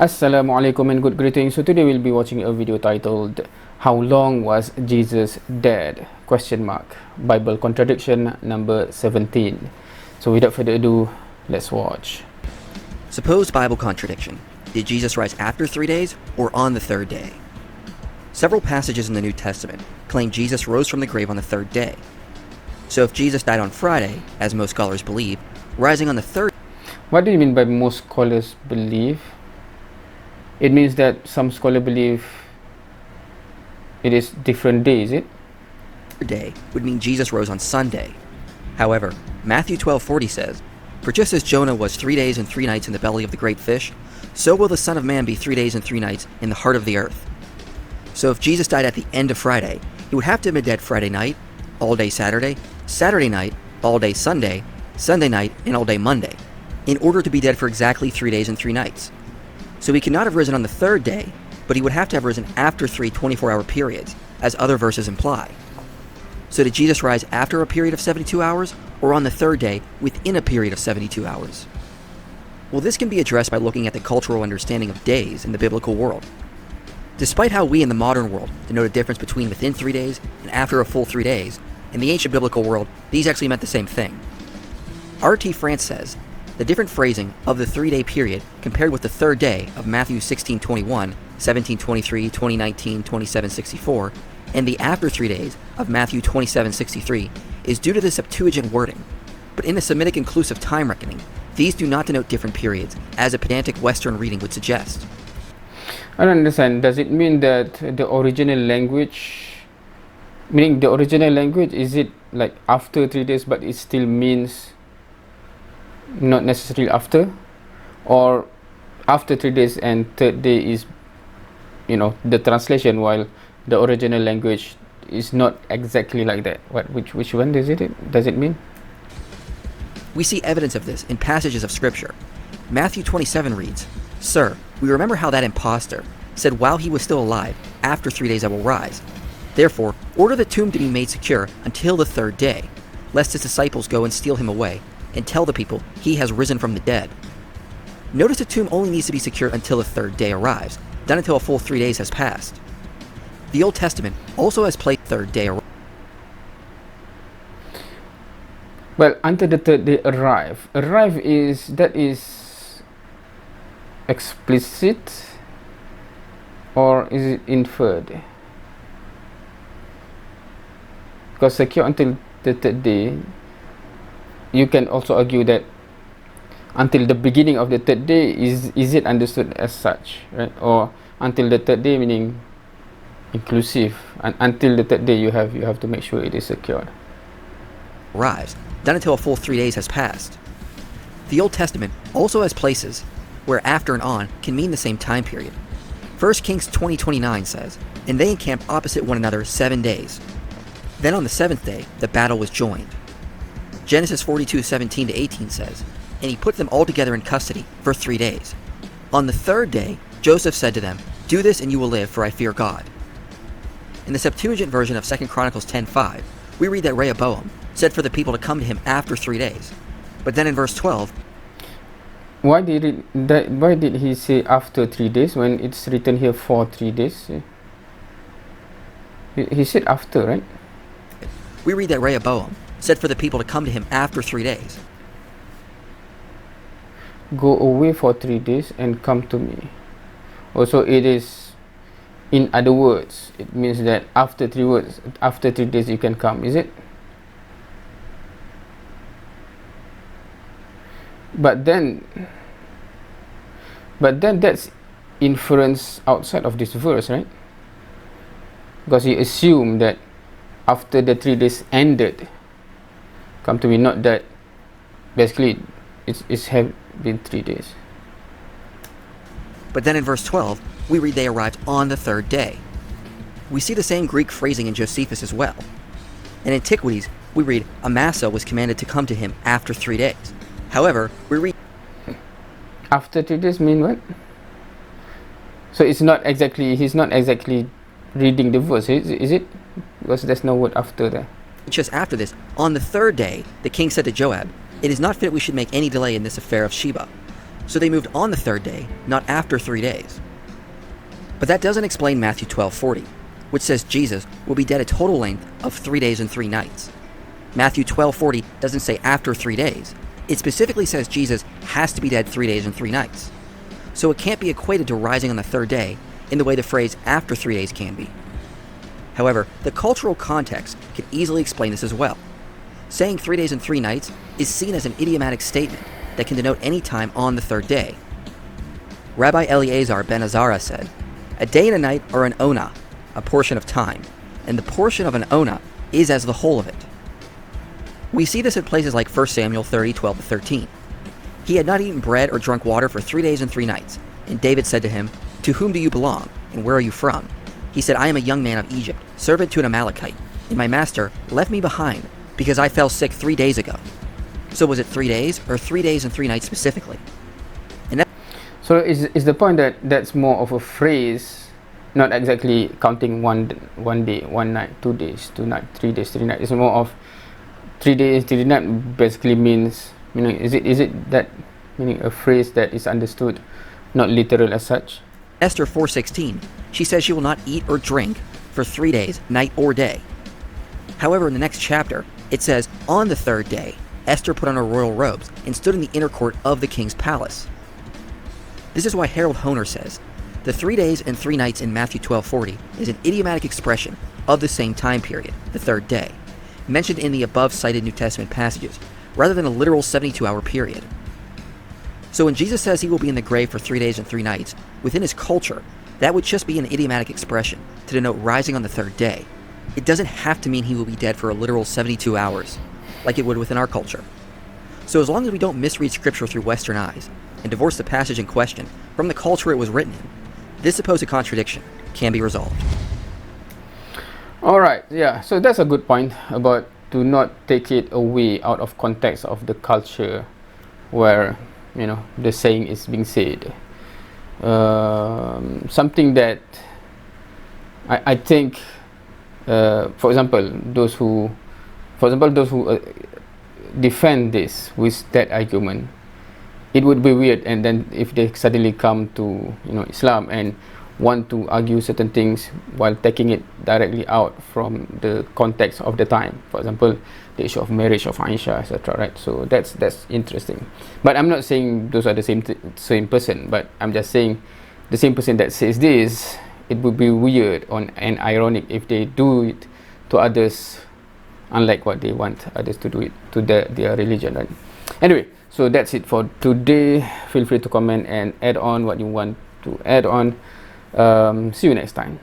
Assalamualaikum and good greetings. So today we'll be watching a video titled How Long Was Jesus Dead? Bible Contradiction number 17. So without further ado, let's watch. Supposed Bible contradiction. Did Jesus rise after 3 days or on the third day? Several passages in the New Testament claim Jesus rose from the grave on the third day. So if Jesus died on Friday, as most scholars believe, rising on the third... What do you mean by most scholars believe? It means that some scholars believe it is different days, is it? day would mean Jesus rose on Sunday. However, Matthew 12:40 says, "For just as Jonah was 3 days and 3 nights in the belly of the great fish, so will the Son of Man be 3 days and 3 nights in the heart of the earth." So if Jesus died at the end of Friday, he would have to have been dead Friday night, all day Saturday, Saturday night, all day Sunday, Sunday night, and all day Monday, in order to be dead for exactly 3 days and 3 nights. So he could not have risen on the third day, but he would have to have risen after 3 24-hour periods, as other verses imply. So did Jesus rise after a period of 72 hours, or on the third day within a period of 72 hours? Well, this can be addressed by looking at the cultural understanding of days in the biblical world. Despite how we in the modern world denote a difference between within 3 days and after a full 3 days, in the ancient biblical world, these actually meant the same thing. R.T. France says, the different phrasing of the 3-day period compared with the third day of Matthew 16:21, 17:23, 20:19, 27:64, and the after 3 days of Matthew 27:63 is due to the Septuagint wording. But in the Semitic inclusive time reckoning, these do not denote different periods, as a pedantic Western reading would suggest. I don't understand. Does it mean that the original language, is it like after 3 days, but it still means not necessarily after, or after 3 days and third day is the translation, while the original language is not exactly like that? Which one does it mean? We see evidence of this in passages of scripture. Matthew 27 reads, "Sir, we remember how that impostor said while he was still alive, after 3 days I will rise. Therefore, order the tomb to be made secure until the third day, lest his disciples go and steal him away, and tell the people he has risen from the dead." Notice the tomb only needs to be secure until the third day arrives, not until a full 3 days has passed. The Old Testament also has placed third day arrive. Well, until the third day arrive is explicit, or is it inferred? Because secure until the third day, you can also argue that until the beginning of the third day is it understood as such, right? Or until the third day meaning inclusive, and until the third day you have to make sure it is secured. Arrives, not until a full 3 days has passed. The Old Testament also has places where after and on can mean the same time period. 1 Kings 20:29 says, "And they encamped opposite one another 7 days. Then on the 7th day the battle was joined." Genesis 42:17-18 says, "And he put them all together in custody for 3 days. On the third day Joseph said to them, 'Do this and you will live, for I fear God.'" In the Septuagint version of 2 Chronicles 10:5, we read that Rehoboam said for the people to come to him after 3 days. But then in verse 12, why did he say after 3 days when it's written here for 3 days? He said after, right? We read that Rehoboam said for the people to come to him after 3 days. Go away for 3 days and come to me. Also, it is, in other words, it means that after 3 days you can come, is it? But then that's inference outside of this verse, right? Because he assumed that after the 3 days ended, come to me, not that basically it's have been 3 days. But then in verse 12, we read they arrived on the third day. We see the same Greek phrasing in Josephus as well. In Antiquities, we read Amasa was commanded to come to him after 3 days. However, we read after 3 days mean what? So he's not exactly reading the verse, is it? Because there's no word after there. Just after this, on the third day, the king said to Joab, "It is not fit we should make any delay in this affair of Sheba." so they moved on the third day, not after 3 days. But that doesn't explain Matthew 12:40, which says Jesus will be dead a total length of 3 days and 3 nights. Matthew 12:40 doesn't say after 3 days. It specifically says Jesus has to be dead 3 days and 3 nights. So it can't be equated to rising on the third day in the way the phrase after 3 days can be. However, the cultural context can easily explain this as well. Saying 3 days and 3 nights is seen as an idiomatic statement that can denote any time on the third day. Rabbi Eleazar ben Azara said, "A day and a night are an ona, a portion of time, and the portion of an ona is as the whole of it." We see this in places like 1 Samuel 30:12-13. He had not eaten bread or drunk water for 3 days and 3 nights, and David said to him, "To whom do you belong, and where are you from?" He said, "I am a young man of Egypt, servant to an Amalekite, and my master left me behind because I fell sick 3 days ago." So was it 3 days, or 3 days and 3 nights specifically? So is the point that that's more of a phrase, not exactly counting one day, 1 night, 2 days, 2 nights, 3 days, 3 nights. It's more of 3 days, 3 nights basically means, meaning, is it that meaning a phrase that is understood, not literal as such? Esther 4:16, she says she will not eat or drink for 3 days, night or day. However, in the next chapter, it says, on the third day, Esther put on her royal robes and stood in the inner court of the king's palace. This is why Harold Honer says, the 3 days and 3 nights in Matthew 12:40 is an idiomatic expression of the same time period, the third day, mentioned in the above cited New Testament passages, rather than a literal 72-hour period. So when Jesus says he will be in the grave for 3 days and 3 nights, within his culture, that would just be an idiomatic expression to denote rising on the third day. It doesn't have to mean he will be dead for a literal 72 hours, like it would within our culture. So as long as we don't misread scripture through Western eyes, and divorce the passage in question from the culture it was written in, this supposed contradiction can be resolved. Alright, yeah, so that's a good point about do not take it away out of context of the culture where, you know, the saying is being said. Something that I think, for example, those who defend this with that argument, it would be weird, and then if they suddenly come to, you know, Islam and want to argue certain things while taking it directly out from the context of the time, for example, the issue of marriage of Aisha, etc. Right? So that's interesting. But I'm not saying those are the same person. But I'm just saying the same person that says this, it would be weird and ironic if they do it to others, unlike what they want others to do it to their religion. Right? Anyway, so that's it for today. Feel free to comment and add on what you want to add on. See you next time.